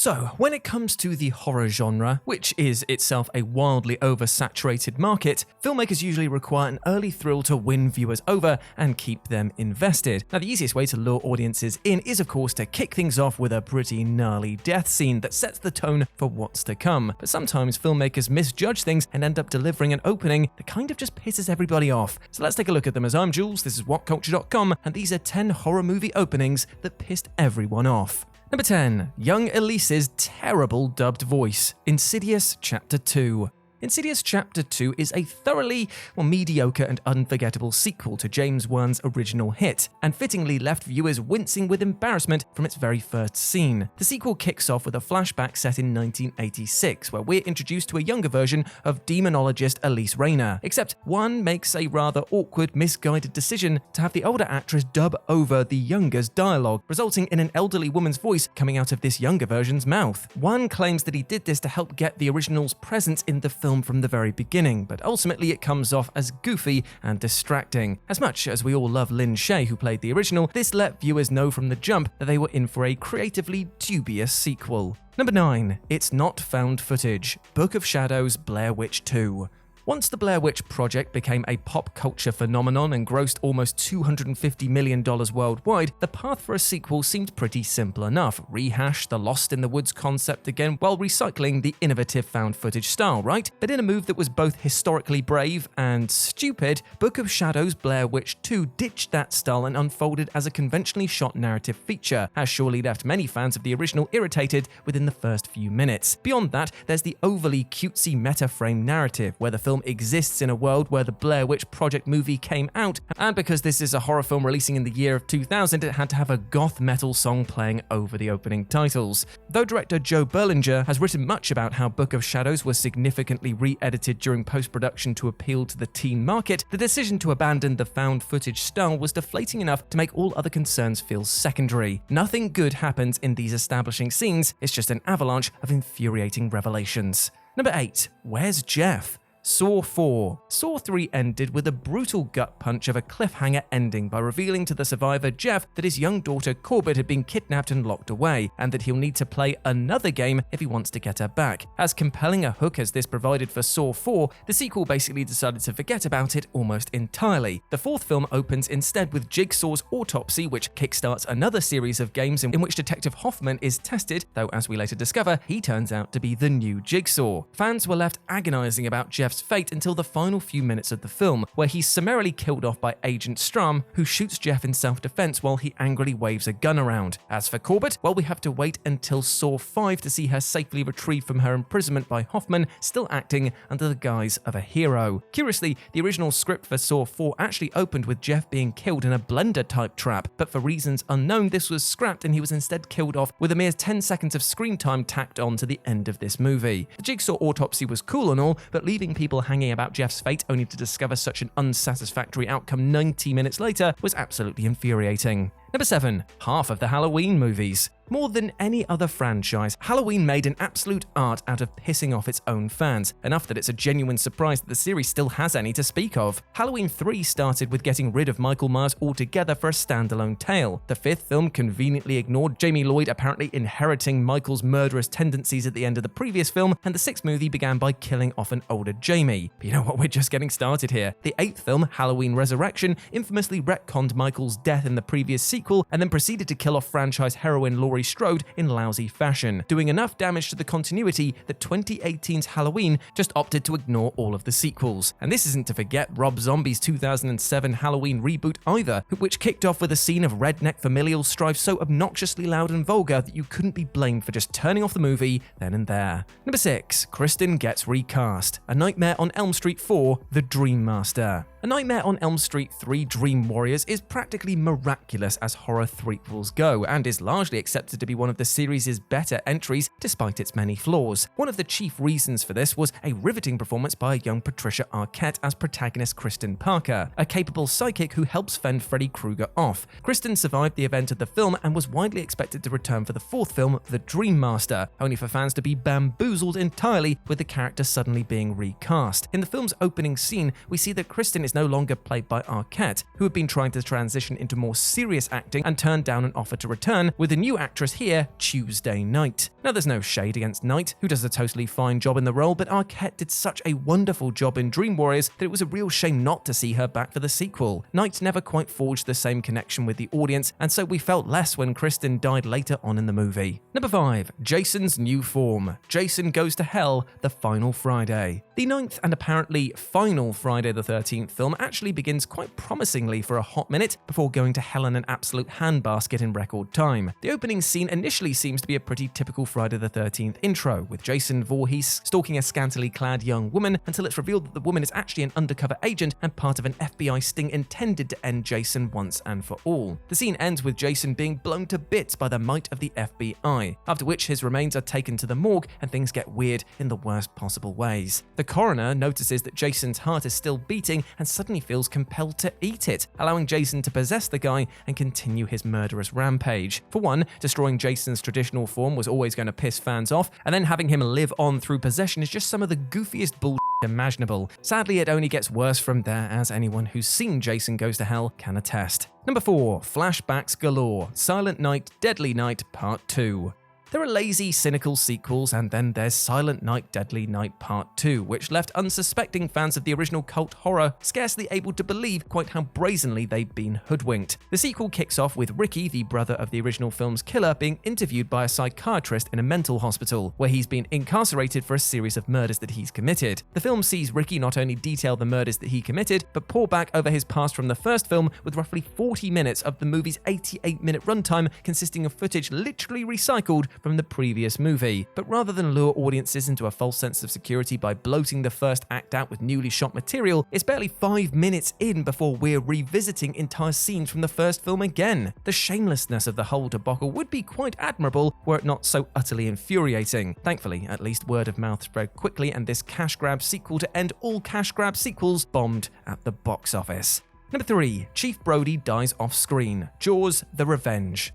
So, when it comes to the horror genre, which is itself a wildly oversaturated market, filmmakers usually require an early thrill to win viewers over and keep them invested. Now, the easiest way to lure audiences in is, of course, to kick things off with a pretty gnarly death scene that sets the tone for what's to come. But sometimes filmmakers misjudge things and end up delivering an opening that kind of just pisses everybody off. So let's take a look at them. As I'm Jules, this is WhatCulture.com, and these are 10 horror movie openings that pissed everyone off. Number 10. Young ELISE'S terrible dubbed voice. Insidious Chapter 2. Insidious Chapter 2 is a thoroughly, mediocre and unforgettable sequel to James Wan's original hit, and fittingly left viewers wincing with embarrassment from its very first scene. The sequel kicks off with a flashback set in 1986, where we're introduced to a younger version of demonologist Elise Rayner, except one makes a rather awkward, misguided decision to have the older actress dub over the younger's dialogue, resulting in an elderly woman's voice coming out of this younger version's mouth. One claims that he did this to help get the original's presence in the film from the very beginning, but ultimately it comes off as goofy and distracting. As much as we all love Lynn Shay, who played the original, this let viewers know from the jump that they were in for a creatively dubious sequel. Number 9. It's not found footage. Book of Shadows Blair Witch 2. Once the Blair Witch Project became a pop culture phenomenon and grossed almost $250 million worldwide, the path for a sequel seemed pretty simple enough. Rehash the Lost in the Woods concept again while recycling the innovative found footage style, right? But in a move that was both historically brave and stupid, Book of Shadows Blair Witch 2 ditched that style and unfolded as a conventionally shot narrative feature, has surely left many fans of the original irritated within the first few minutes. Beyond that, there's the overly cutesy meta-frame narrative, where the film exists in a world where the Blair Witch Project movie came out, and because this is a horror film releasing in the year of 2000, it had to have a goth metal song playing over the opening titles. Though director Joe Berlinger has written much about how Book of Shadows was significantly re-edited during post-production to appeal to the teen market, the decision to abandon the found footage style was deflating enough to make all other concerns feel secondary. Nothing good happens in these establishing scenes, it's just an avalanche of infuriating revelations. Number 8. Where's Jeff? Saw 4. Saw 3 ended with a brutal gut punch of a cliffhanger ending by revealing to the survivor Jeff that his young daughter Corbett had been kidnapped and locked away, and that he'll need to play another game if he wants to get her back. As compelling a hook as this provided for Saw 4, the sequel basically decided to forget about it almost entirely. The fourth film opens instead with Jigsaw's Autopsy, which kickstarts another series of games in which Detective Hoffman is tested, though as we later discover, he turns out to be the new Jigsaw. Fans were left agonizing about Jeff's fate until the final few minutes of the film, where he's summarily killed off by Agent Strum, who shoots Jeff in self-defense while he angrily waves a gun around. As for Corbett, well, we have to wait until Saw 5 to see her safely retrieved from her imprisonment by Hoffman, still acting under the guise of a hero. Curiously, the original script for Saw 4 actually opened with Jeff being killed in a blender-type trap, but for reasons unknown, this was scrapped and he was instead killed off with a mere 10 seconds of screen time tacked on to the end of this movie. The Jigsaw Autopsy was cool and all, but leaving people hanging about Jeff's fate only to discover such an unsatisfactory outcome 90 minutes later was absolutely infuriating. Number 7. Half of the Halloween movies. More than any other franchise, Halloween made an absolute art out of pissing off its own fans, enough that it's a genuine surprise that the series still has any to speak of. Halloween 3 started with getting rid of Michael Myers altogether for a standalone tale. The fifth film conveniently ignored Jamie Lloyd apparently inheriting Michael's murderous tendencies at the end of the previous film, and the sixth movie began by killing off an older Jamie. But you know what, we're just getting started here. The eighth film, Halloween Resurrection, infamously retconned Michael's death in the previous sequel, and then proceeded to kill off franchise heroine Laurie Strode in lousy fashion, doing enough damage to the continuity that 2018's Halloween just opted to ignore all of the sequels. And this isn't to forget Rob Zombie's 2007 Halloween reboot either, which kicked off with a scene of redneck familial strife so obnoxiously loud and vulgar that you couldn't be blamed for just turning off the movie then and there. Number 6. KRISTEN gets recast. A Nightmare on Elm Street 4, The Dream Master. A Nightmare on Elm Street 3 Dream Warriors is practically miraculous as horror threequels go, and is largely accepted to be one of the series' better entries despite its many flaws. One of the chief reasons for this was a riveting performance by a young Patricia Arquette as protagonist Kristen Parker, a capable psychic who helps fend Freddy Krueger off. Kristen survived the event of the film and was widely expected to return for the fourth film, The Dream Master, only for fans to be bamboozled entirely with the character suddenly being recast. In the film's opening scene, we see that Kristen is no longer played by Arquette, who had been trying to transition into more serious acting and turned down an offer to return, with the new actress here Tuesday Knight. Now there's no shade against Knight, who does a totally fine job in the role, but Arquette did such a wonderful job in Dream Warriors that it was a real shame not to see her back for the sequel. Knight never quite forged the same connection with the audience, and so we felt less when KRISTEN died later on in the movie. Number 5. Jason's new form. Jason Goes to Hell, The Final Friday. The 9th and apparently final Friday the 13th film actually begins quite promisingly for a hot minute before going to hell in an absolute handbasket in record time. The opening scene initially seems to be a pretty typical Friday the 13th intro, with Jason Voorhees stalking a scantily clad young woman until it's revealed that the woman is actually an undercover agent and part of an FBI sting intended to end Jason once and for all. The scene ends with Jason being blown to bits by the might of the FBI, after which his remains are taken to the morgue and things get weird in the worst possible ways. The coroner notices that Jason's heart is still beating and suddenly feels compelled to eat it, allowing Jason to possess the guy and continue his murderous rampage. For one, destroying Jason's traditional form was always going to piss fans off, and then having him live on through possession is just some of the goofiest bullshit imaginable. Sadly, it only gets worse from there, as anyone who's seen Jason Goes to Hell can attest. Number 4. Flashbacks galore. Silent Night, Deadly Night Part 2. There are lazy, cynical sequels, and then there's Silent Night, Deadly Night Part 2, which left unsuspecting fans of the original cult horror scarcely able to believe quite how brazenly they've been hoodwinked. The sequel kicks off with Ricky, the brother of the original film's killer, being interviewed by a psychiatrist in a mental hospital, where he's been incarcerated for a series of murders that he's committed. The film sees Ricky not only detail the murders that he committed, but pour back over his past from the first film, with roughly 40 minutes of the movie's 88-minute runtime consisting of footage literally recycled from the previous movie. But rather than lure audiences into a false sense of security by bloating the first act out with newly shot material, it's barely 5 minutes in before we're revisiting entire scenes from the first film again. The shamelessness of the whole debacle would be quite admirable were it not so utterly infuriating. Thankfully, at least word of mouth spread quickly, and this cash grab sequel to end all cash grab sequels bombed at the box office. Number 3. Chief Brody dies off screen. Jaws: The Revenge.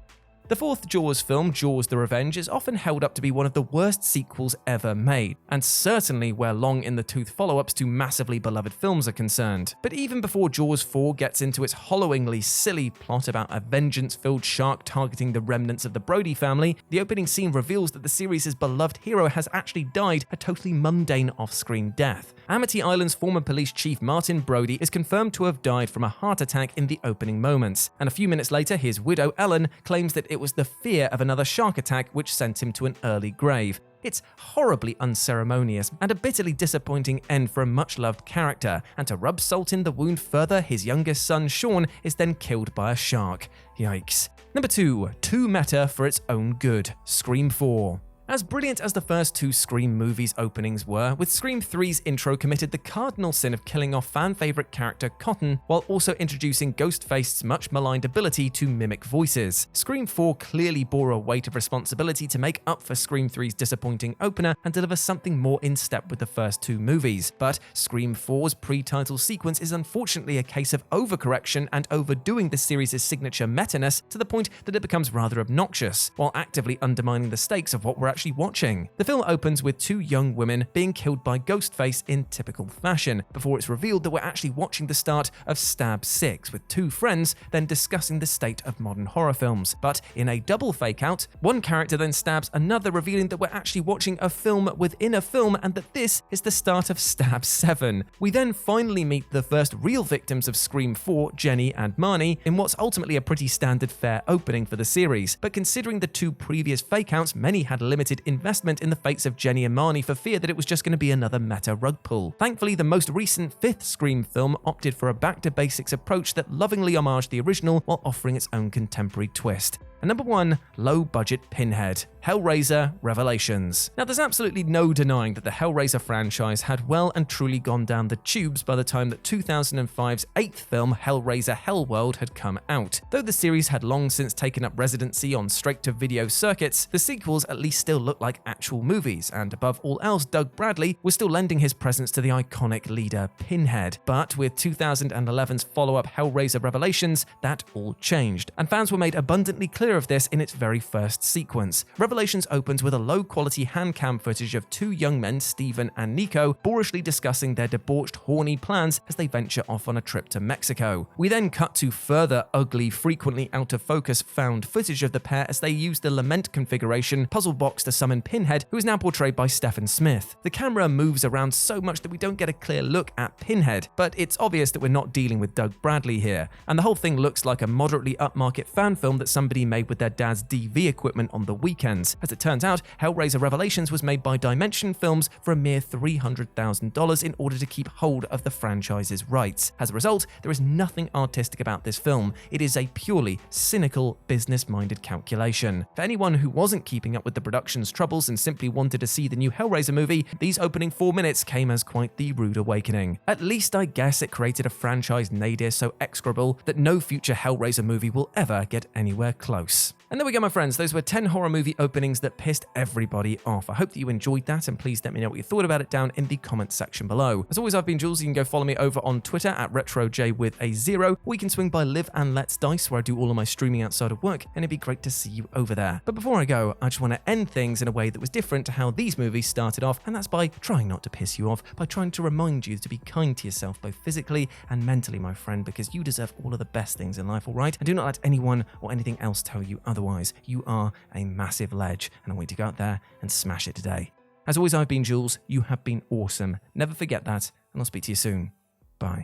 The fourth Jaws film, Jaws: The Revenge, is often held up to be one of the worst sequels ever made, and certainly where long-in-the-tooth follow-ups to massively beloved films are concerned. But even before Jaws 4 gets into its hollowingly silly plot about a vengeance-filled shark targeting the remnants of the Brody family, the opening scene reveals that the series' beloved hero has actually died a totally mundane off-screen death. Amity Island's former police chief Martin Brody is confirmed to have died from a heart attack in the opening moments, and a few minutes later his widow Ellen claims that it was the fear of another shark attack which sent him to an early grave. It's horribly unceremonious and a bitterly disappointing end for a much-loved character, and to rub salt in the wound further, his youngest son Sean is then killed by a shark. Yikes. Number 2. Too meta for its own good. Scream 4. As brilliant as the first two Scream movies' openings were, with Scream 3's intro committed the cardinal sin of killing off fan-favorite character Cotton, while also introducing Ghostface's much-maligned ability to mimic voices. Scream 4 clearly bore a weight of responsibility to make up for Scream 3's disappointing opener and deliver something more in step with the first two movies. But Scream 4's pre-title sequence is unfortunately a case of overcorrection and overdoing the series' signature meta-ness to the point that it becomes rather obnoxious, while actively undermining the stakes of what we're actually watching. The film opens with two young women being killed by Ghostface in typical fashion, before it's revealed that we're actually watching the start of Stab 6, with two friends then discussing the state of modern horror films. But in a double fake-out, one character then stabs another, revealing that we're actually watching a film within a film and that this is the start of Stab 7. We then finally meet the first real victims of Scream 4, Jenny and Marnie, in what's ultimately a pretty standard fare opening for the series. But considering the two previous fake-outs, many had limited investment in the fates of Jenny and Marnie for fear that it was just going to be another meta rug pull. Thankfully, the most recent fifth Scream film opted for a back-to-basics approach that lovingly homaged the original while offering its own contemporary twist. And number 1, low-budget Pinhead. HELLRAISER Revelations. Now, there's absolutely no denying that the HELLRAISER franchise had well and truly gone down the tubes by the time that 2005's 8th film, HELLRAISER Hellworld, had come out. Though the series had long since taken up residency on straight-to-video circuits, the sequels at least still look like actual movies, and above all else, Doug Bradley was still lending his presence to the iconic leader, Pinhead. But with 2011's follow-up HELLRAISER Revelations, that all changed, and fans were made abundantly clear trailer of this in its very first sequence. Revelations opens with a low-quality hand cam footage of two young men, Steven and Nico, boorishly discussing their debauched, horny plans as they venture off on a trip to Mexico. We then cut to further ugly, frequently out-of-focus found footage of the pair as they use the Lament configuration puzzle box to summon Pinhead, who is now portrayed by Stephen Smith. The camera moves around so much that we don't get a clear look at Pinhead, but it's obvious that we're not dealing with Doug Bradley here, and the whole thing looks like a moderately upmarket fan film that somebody made with their dad's DV equipment on the weekends. As it turns out, Hellraiser Revelations was made by Dimension Films for a mere $300,000 in order to keep hold of the franchise's rights. As a result, there is nothing artistic about this film. It is a purely cynical, business-minded calculation. For anyone who wasn't keeping up with the production's troubles and simply wanted to see the new Hellraiser movie, these opening 4 minutes came as quite the rude awakening. At least I guess it created a franchise nadir so execrable that no future Hellraiser movie will ever get anywhere close. And there we go, my friends. Those were 10 horror movie openings that pissed everybody off. I hope that you enjoyed that, and please let me know what you thought about it down in the comments section below. As always, I've been Jules. You can go follow me over on Twitter at RetroJ with a 0, or you can swing by Live and Let's Dice, where I do all of my streaming outside of work, and it'd be great to see you over there. But before I go, I just want to end things in a way that was different to how these movies started off, and that's by trying not to piss you off, by trying to remind you to be kind to yourself, both physically and mentally, my friend, because you deserve all of the best things in life, all right? And do not let anyone or anything else tell you otherwise. You are a massive ledge, and I want you to go out there and smash it today. As always, I've been Jules. You have been awesome. Never forget that, and I'll speak to you soon. Bye.